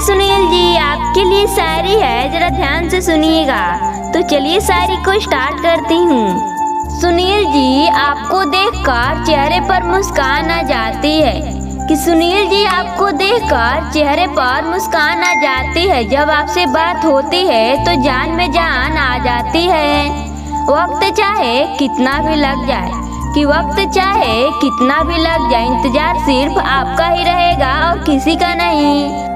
सुनील जी, आपके लिए शायरी है, जरा ध्यान से सुनिएगा। तो चलिए शायरी को स्टार्ट करती हूँ। सुनील जी, आपको देखकर चेहरे पर मुस्कान आ जाती है कि सुनील जी, आपको देखकर चेहरे पर मुस्कान आ जाती है। जब आपसे बात होती है तो जान में जान आ जाती है। वक्त चाहे कितना भी लग जाए, कि वक्त चाहे कितना भी लग जाए, इंतजार सिर्फ आपका ही रहेगा और किसी का नहीं।